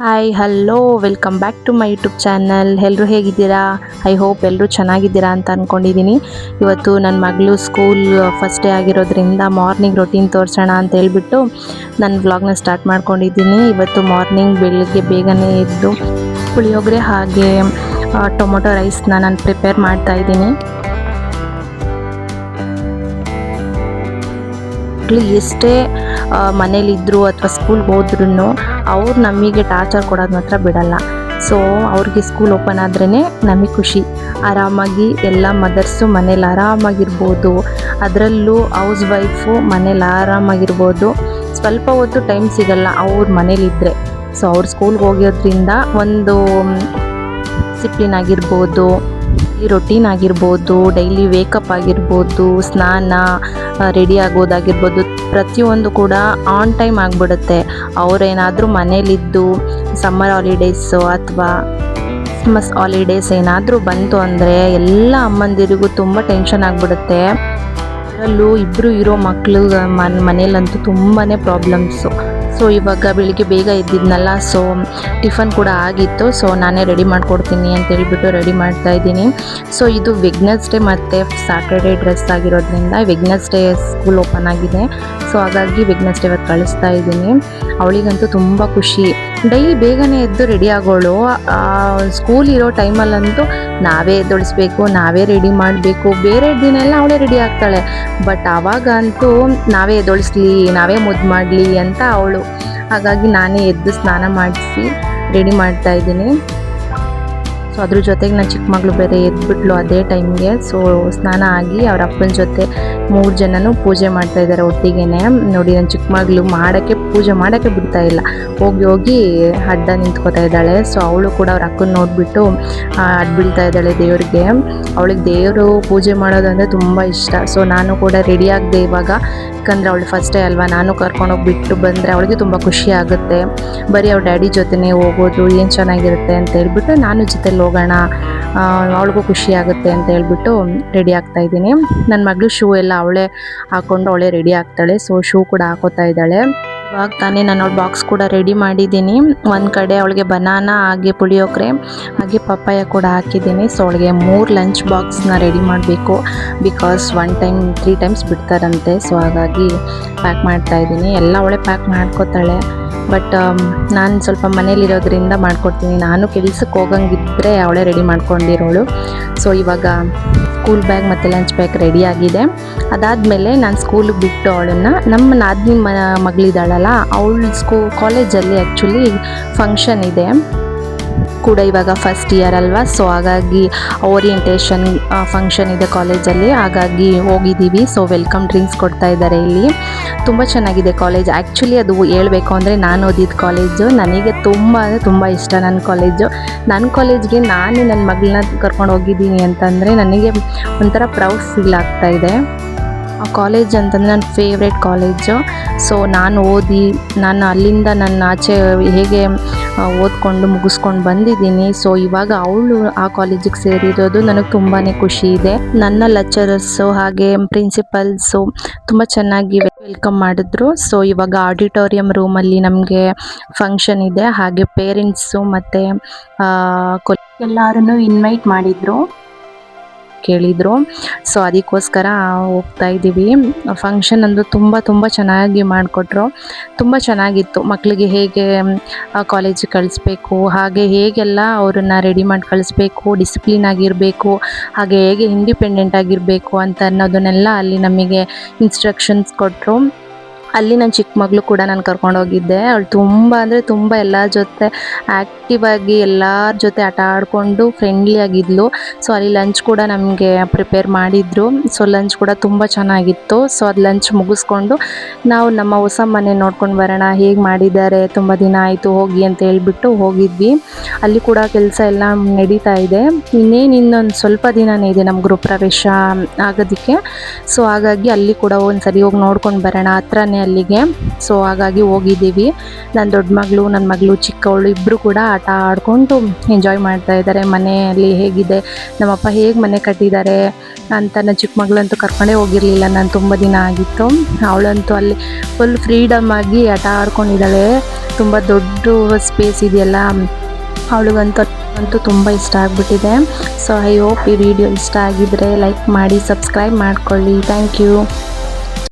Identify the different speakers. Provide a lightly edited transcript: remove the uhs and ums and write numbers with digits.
Speaker 1: Hi hello welcome back to my YouTube channel. ಎಲ್ಲರೂ ಹೇಗಿದ್ದೀರಾ? I hope ಎಲ್ಲರೂ ಚೆನ್ನಾಗಿದ್ದೀರಾ ಅಂತ ಅಂದ್ಕೊಂಡಿದ್ದೀನಿ. ಇವತ್ತು ನನ್ನ ಮಗಳು ಸ್ಕೂಲ್ ಫಸ್ಟ್ ಡೇ ಆಗಿರೋದ್ರಿಂದ ಮಾರ್ನಿಂಗ್ ರೊಟೀನ್ ತೋರಿಸೋಣ ಅಂತ ಹೇಳ್ಬಿಟ್ಟು ನನ್ನ ವ್ಲಾಗ್ನ ಸ್ಟಾರ್ಟ್ ಮಾಡ್ಕೊಂಡಿದ್ದೀನಿ. ಇವತ್ತು ಮಾರ್ನಿಂಗ್ ಬೆಳಿಗ್ಗೆ ಬೇಗನೆ ಎದ್ದು ಪುಳಿಯೋಗರೆ ಹಾಗೆ ಟೊಮೊಟೊ ರೈಸ್ನ ನಾನು ಪ್ರಿಪೇರ್ ಮಾಡ್ತಾ ಇದ್ದೀನಿ. ಎಷ್ಟೇ ಮನೇಲಿದ್ದರು ಅಥವಾ ಸ್ಕೂಲ್ಗೆ ಹೋದ್ರೂ ಅವ್ರು ನಮಗೆ ಟಾರ್ಚರ್ ಕೊಡೋದು ಮಾತ್ರ ಬಿಡಲ್ಲ. ಸೊ ಅವ್ರಿಗೆ ಸ್ಕೂಲ್ ಓಪನ್ ಆದ್ರೇ ನಮಗೆ ಖುಷಿ. ಆರಾಮಾಗಿ ಎಲ್ಲ ಮದರ್ಸು ಮನೇಲಿ ಆರಾಮಾಗಿರ್ಬೋದು, ಅದರಲ್ಲೂ ಹೌಸ್ ವೈಫು ಮನೇಲಿ ಆರಾಮಾಗಿರ್ಬೋದು. ಸ್ವಲ್ಪ ಹೊತ್ತು ಟೈಮ್ ಸಿಗಲ್ಲ ಅವ್ರ ಮನೇಲಿದ್ದರೆ. ಸೊ ಅವ್ರು ಸ್ಕೂಲ್ಗೆ ಹೋಗೋದ್ರಿಂದ ಒಂದು ಡಿಸಿಪ್ಲಿನ್ ಆಗಿರ್ಬೋದು, ರೊಟೀನ್ ಆಗಿರ್ಬೋದು, ಡೈಲಿ ವೇಕಪ್ ಆಗಿರ್ಬೋದು, ಸ್ನಾನ ರೆಡಿ ಆಗೋದಾಗಿರ್ಬೋದು, ಪ್ರತಿಯೊಂದು ಕೂಡ ಆನ್ ಟೈಮ್ ಆಗಿಬಿಡುತ್ತೆ. ಅವರೇನಾದರೂ ಮನೇಲಿದ್ದು ಸಮ್ಮರ್ ಹಾಲಿಡೇಸು ಅಥವಾ ಕ್ರಿಸ್ಮಸ್ ಹಾಲಿಡೇಸ್ ಏನಾದರೂ ಬಂತು ಅಂದರೆ ಎಲ್ಲ ಅಮ್ಮಂದಿರಿಗೂ ತುಂಬ ಟೆನ್ಷನ್ ಆಗಿಬಿಡುತ್ತೆ. ಅದರಲ್ಲೂ ಇಬ್ಬರು ಇರೋ ಮಕ್ಕಳು ಮನೇಲಂತೂ ತುಂಬಾ ಪ್ರಾಬ್ಲಮ್ಸು. ಸೊ ಇವಾಗ ಬೆಳಿಗ್ಗೆ ಬೇಗ ಎದ್ದಿದ್ನಲ್ಲ, ಸೊ ಟಿಫನ್ ಕೂಡ ಆಗಿತ್ತು. ಸೊ ನಾನೇ ರೆಡಿ ಮಾಡಿಕೊಡ್ತೀನಿ ಅಂತ ಹೇಳ್ಬಿಟ್ಟು ರೆಡಿ ಮಾಡ್ತಾಯಿದ್ದೀನಿ. ಸೊ ಇದು ವೆಡ್ನೆಸ್ಡೇ ಮತ್ತು ಸಾಟರ್ಡೇ ಡ್ರೆಸ್ ಆಗಿರೋದ್ರಿಂದ ವೆಡ್ನೆಸ್ಡೇ ಸ್ಕೂಲ್ ಓಪನ್ ಆಗಿದೆ. ಸೊ ಹಾಗಾಗಿ ವೆಡ್ನೆಸ್ಡೇ ಇವತ್ತು ಕಳಿಸ್ತಾ ಇದ್ದೀನಿ. ಅವಳಿಗಂತೂ ತುಂಬ ಖುಷಿ. ಡೈಲಿ ಬೇಗನೆ ಎದ್ದು ರೆಡಿ ಆಗೋಳು. ಸ್ಕೂಲ್ ಇರೋ ಟೈಮಲ್ಲಂತೂ ನಾವೇ ಎದ್ದೊಳಿಸ್ಬೇಕು, ನಾವೇ ರೆಡಿ ಮಾಡಬೇಕು. ಬೇರೆ ದಿನ ಎಲ್ಲ ಅವಳೇ ರೆಡಿ ಆಗ್ತಾಳೆ. ಬಟ್ ಆವಾಗ ಅಂತೂ ನಾವೇ ಎದ್ದೊಳಿಸ್ಲಿ, ನಾವೇ ಮುದ್ದು ಮಾಡಲಿ ಅಂತ ಅವಳು. ಹಾಗಾಗಿ ನಾನೇ ಎದ್ದು ಸ್ನಾನ ಮಾಡಿಸಿ ರೆಡಿ ಮಾಡ್ತಾಯಿದ್ದೀನಿ. ಸೊ ಅದ್ರ ಜೊತೆಗೆ ನನ್ನ ಚಿಕ್ಕ ಮಗಳು ಬೇರೆ ಎದ್ಬಿಟ್ಲು ಅದೇ ಟೈಮ್ಗೆ. ಸೊ ಸ್ನಾನ ಆಗಿ ಅವ್ರ ಅಪ್ಪನ ಜೊತೆ 3 ಜನನೂ ಪೂಜೆ ಮಾಡ್ತಾಯಿದ್ದಾರೆ ಒಟ್ಟಿಗೆ. ನೋಡಿ, ನನ್ನ ಚಿಕ್ಕ ಮಗಳು ಪೂಜೆ ಮಾಡೋಕ್ಕೆ ಬಿಡ್ತಾ ಇಲ್ಲ, ಹೋಗಿ ಅಡ್ಡ ನಿಂತ್ಕೋತಾ ಇದ್ದಾಳೆ. ಸೊ ಅವಳು ಕೂಡ ಅವ್ರ ಅಕ್ಕನ ನೋಡಿಬಿಟ್ಟು ಅಡ್ಬೀಳ್ತಾ ಇದ್ದಾಳೆ ದೇವ್ರಿಗೆ. ಅವಳಿಗೆ ದೇವರು ಪೂಜೆ ಮಾಡೋದಂದರೆ ತುಂಬ ಇಷ್ಟ. ಸೊ ನಾನು ಕೂಡ ರೆಡಿ ಆಗದೆ ಇವಾಗ, ಯಾಕಂದರೆ ಅವಳು ಫಸ್ಟ್ ಡೇ ಅಲ್ವಾ, ನಾನು ಕರ್ಕೊಂಡೋಗಿ ಬಿಟ್ಟು ಬಂದರೆ ಅವಳಿಗೆ ತುಂಬ ಖುಷಿ ಆಗುತ್ತೆ. ಬರೀ ಅವ್ರ ಡ್ಯಾಡಿ ಜೊತೆನೇ ಹೋಗೋದು ಏನು ಚೆನ್ನಾಗಿರುತ್ತೆ ಅಂತ ಹೇಳ್ಬಿಟ್ಟು ನಾನು ಜೊತೆಲಿ ಹೋಗೋಣ, ಅವಳಿಗೂ ಖುಷಿ ಆಗುತ್ತೆ ಅಂತ ಹೇಳ್ಬಿಟ್ಟು ರೆಡಿ ಆಗ್ತಾಯಿದ್ದೀನಿ. ನನ್ನ ಮಗಳು ಶೂ ಎಲ್ಲ ಅವಳೇ ಹಾಕ್ಕೊಂಡು ಅವಳೇ ರೆಡಿ ಆಗ್ತಾಳೆ. ಸೊ ಶೂ ಕೂಡ ಹಾಕೋತಾ ಇದ್ದಾಳೆ. ಇವಾಗ ತಾನೇ ನಾನು ಅವಳ ಬಾಕ್ಸ್ ಕೂಡ ರೆಡಿ ಮಾಡಿದ್ದೀನಿ. ಒಂದು ಕಡೆ ಅವಳಿಗೆ ಬನಾನಾ ಹಾಗೆ ಪುಳಿಯೋಗರೆ ಹಾಗೆ ಪಪ್ಪಾಯ ಕೂಡ ಹಾಕಿದ್ದೀನಿ. ಸೊ ಅವಳಿಗೆ 3 ಲಂಚ್ ಬಾಕ್ಸ್ನ ರೆಡಿ ಮಾಡಬೇಕು. ಬಿಕಾಸ್ 3 ಟೈಮ್ಸ್ ಬಿಡ್ತಾರಂತೆ. ಸೊ ಹಾಗಾಗಿ ಪ್ಯಾಕ್ ಮಾಡ್ತಾಯಿದ್ದೀನಿ. ಎಲ್ಲ ಅವಳೇ ಪ್ಯಾಕ್ ಮಾಡ್ಕೋತಾಳೆ. ಬಟ್ ನಾನು ಸ್ವಲ್ಪ ಮನೇಲಿರೋದ್ರಿಂದ ಮಾಡ್ಕೊಡ್ತೀನಿ. ನಾನು ಕೆಲ್ಸಕ್ಕೆ ಹೋಗಂಗಿದ್ರೆ ಅವಳೇ ರೆಡಿ ಮಾಡ್ಕೊಂಡಿರೋಳು. ಸೊ ಇವಾಗ ಸ್ಕೂಲ್ ಬ್ಯಾಗ್ ಮತ್ತು ಲಂಚ್ ಬ್ಯಾಗ್ ರೆಡಿ ಆಗಿದೆ. ಅದಾದಮೇಲೆ ನಾನು ಸ್ಕೂಲಿಗೆ ಬಿಟ್ಟು ಅವಳನ್ನು, ನಮ್ಮ ನಾದಿನಿ ಮಗಳಿದ್ದಾಳಲ್ಲ, ಅವಳು ಕಾಲೇಜಲ್ಲಿ ಆ್ಯಕ್ಚುಲಿ ಫಂಕ್ಷನ್ ಇದೆ ಕೂಡ. ಇವಾಗ ಫಸ್ಟ್ ಇಯರ್ ಅಲ್ವಾ, ಸೊ ಹಾಗಾಗಿ ಓರಿಯೆಂಟೇಷನ್ ಫಂಕ್ಷನ್ ಇದೆ ಕಾಲೇಜಲ್ಲಿ. ಹಾಗಾಗಿ ಹೋಗಿದ್ದೀವಿ. ಸೊ ವೆಲ್ಕಮ್ ಡ್ರಿಂಕ್ಸ್ ಕೊಡ್ತಾ ಇದ್ದಾರೆ ಇಲ್ಲಿ. ತುಂಬ ಚೆನ್ನಾಗಿದೆ ಕಾಲೇಜ್. ಆ್ಯಕ್ಚುಲಿ ಅದು ಹೇಳಬೇಕು ಅಂದರೆ ನಾನು ಓದಿದ ಕಾಲೇಜು ನನಗೆ ತುಂಬ ಅಂದರೆ ತುಂಬ ಇಷ್ಟ. ನನ್ನ ಕಾಲೇಜ್ಗೆ ನಾನು ನನ್ನ ಮಗಳನ್ನ ಕರ್ಕೊಂಡು ಹೋಗಿದ್ದೀನಿ ಅಂತಂದರೆ ನನಗೆ ಒಂಥರ ಪ್ರೌಡ್ ಫೀಲ್ ಆಗ್ತಾಯಿದೆ. ಆ ಕಾಲೇಜ್ ಅಂತಂದರೆ ನನ್ನ ಫೇವ್ರೇಟ್ ಕಾಲೇಜು. ಸೊ ನಾನು ಅಲ್ಲಿಂದ ನನ್ನ ಆಚೆ ಹೇಗೆ ಓದ್ಕೊಂಡು ಮುಗಿಸ್ಕೊಂಡು ಬಂದಿದ್ದೀನಿ. ಸೊ ಇವಾಗ ಅವಳು ಆ ಕಾಲೇಜಿಗೆ ಸೇರಿರೋದು ನನಗೆ ತುಂಬಾ ಖುಷಿ ಇದೆ. ನನ್ನ ಲೆಕ್ಚರರ್ಸು ಹಾಗೆ ಪ್ರಿನ್ಸಿಪಲ್ಸು ತುಂಬ ಚೆನ್ನಾಗಿ ವೆಲ್ಕಮ್ ಮಾಡಿದ್ರು. ಸೊ ಇವಾಗ ಆಡಿಟೋರಿಯಂ ರೂಮಲ್ಲಿ ನಮಗೆ ಫಂಕ್ಷನ್ ಇದೆ. ಹಾಗೆ ಪೇರೆಂಟ್ಸು ಮತ್ತು ಎಲ್ಲರನ್ನೂ ಇನ್ವೈಟ್ ಕೇಳಿದರು. ಸೊ ಅದಕ್ಕೋಸ್ಕರ ಹೋಗ್ತಾ ಇದ್ದೀವಿ. ಫಂಕ್ಷನ್ ಅಂದು ತುಂಬ ಚೆನ್ನಾಗಿ ಮಾಡಿಕೊಟ್ರು. ತುಂಬ ಚೆನ್ನಾಗಿತ್ತು. ಮಕ್ಕಳಿಗೆ ಹೇಗೆ ಕಾಲೇಜಿಗೆ ಕಳಿಸ್ಬೇಕು, ಹಾಗೆ ಹೇಗೆಲ್ಲ ಅವ್ರನ್ನ ರೆಡಿ ಮಾಡಿ ಕಳಿಸ್ಬೇಕು, ಡಿಸಿಪ್ಲಿನ್ ಆಗಿರಬೇಕು, ಹಾಗೆ ಹೇಗೆ ಇಂಡಿಪೆಂಡೆಂಟ್ ಆಗಿರಬೇಕು ಅಂತ ಅನ್ನೋದನ್ನೆಲ್ಲ ಅಲ್ಲಿ ನಮಗೆ ಇನ್ಸ್ಟ್ರಕ್ಷನ್ಸ್ ಕೊಟ್ಟರು. ಅಲ್ಲಿ ನನ್ನ ಚಿಕ್ಕ ಮಗಳು ಕೂಡ ನಾನು ಕರ್ಕೊಂಡೋಗಿದ್ದೆ. ಅವಳು ತುಂಬ ಅಂದರೆ ತುಂಬ ಎಲ್ಲರ ಜೊತೆ ಆ್ಯಕ್ಟಿವ್ ಆಗಿ ಎಲ್ಲರ ಜೊತೆ ಆಟ ಆಡಿಕೊಂಡು ಫ್ರೆಂಡ್ಲಿ ಆಗಿದ್ಲು. ಸೊ ಅಲ್ಲಿ ಲಂಚ್ ಕೂಡ ನಮಗೆ ಪ್ರಿಪೇರ್ ಮಾಡಿದ್ರು. ಸೊ ಲಂಚ್ ಕೂಡ ತುಂಬ ಚೆನ್ನಾಗಿತ್ತು. ಸೊ ಅದು ಲಂಚ್ ಮುಗಿಸ್ಕೊಂಡು ನಾವು ನಮ್ಮ ಹೊಸ ಮನೆ ನೋಡ್ಕೊಂಡು ಬರೋಣ, ಹೇಗೆ ಮಾಡಿದ್ದಾರೆ, ತುಂಬ ದಿನ ಆಯಿತು ಹೋಗಿ ಅಂತ ಹೇಳ್ಬಿಟ್ಟು ಹೋಗಿದ್ವಿ. ಅಲ್ಲಿ ಕೂಡ ಕೆಲಸ ಎಲ್ಲ ನಡೀತಾ ಇದೆ. ಇನ್ನೊಂದು ಸ್ವಲ್ಪ ದಿನವೇ ಇದೆ ನಮ್ಮ ಗೃಹಪ್ರವೇಶ ಆಗೋದಕ್ಕೆ. ಸೊ ಹಾಗಾಗಿ ಅಲ್ಲಿ ಕೂಡ ಒಂದು ಸರಿ ಹೋಗಿ ನೋಡ್ಕೊಂಡು ಬರೋಣ, ಹತ್ರನೇ ಅಲ್ಲಿಗೆ. ಸೊ ಹಾಗಾಗಿ ಹೋಗಿದ್ದೀವಿ. ನನ್ನ ದೊಡ್ಡ ಮಗಳು, ನನ್ನ ಮಗಳು ಚಿಕ್ಕವಳು ಇಬ್ಬರು ಕೂಡ ಆಟ ಆಡಿಕೊಂಡು ಎಂಜಾಯ್ ಮಾಡ್ತಾ ಇದ್ದಾರೆ. ಮನೆಯಲ್ಲಿ ಹೇಗಿದೆ, ನಮ್ಮಪ್ಪ ಹೇಗೆ ಮನೆ ಕಟ್ಟಿದ್ದಾರೆ ಅಂತ ನನ್ನ ಚಿಕ್ಕ ಮಗಳಂತೂ ಕರ್ಕೊಂಡೇ ಹೋಗಿರಲಿಲ್ಲ ನಾನು, ತುಂಬ ದಿನ ಆಗಿತ್ತು. ಅವಳಂತೂ ಅಲ್ಲಿ ಫುಲ್ ಫ್ರೀಡಮ್ ಆಗಿ ಆಟ ಆಡ್ಕೊಂಡಿದ್ದಾಳೆ. ತುಂಬ ದೊಡ್ಡ ಸ್ಪೇಸ್ ಇದೆಯಲ್ಲ, ಅವಳಿಗಂತೂ ತುಂಬ ಇಷ್ಟ ಆಗಿಬಿಟ್ಟಿದೆ. ಸೊ ಐ ಹೋಪ್ ಈ ವಿಡಿಯೋ ಇಷ್ಟ ಆಗಿದ್ರೆ ಲೈಕ್ ಮಾಡಿ, ಸಬ್ಸ್ಕ್ರೈಬ್ ಮಾಡ್ಕೊಳ್ಳಿ. Thank you.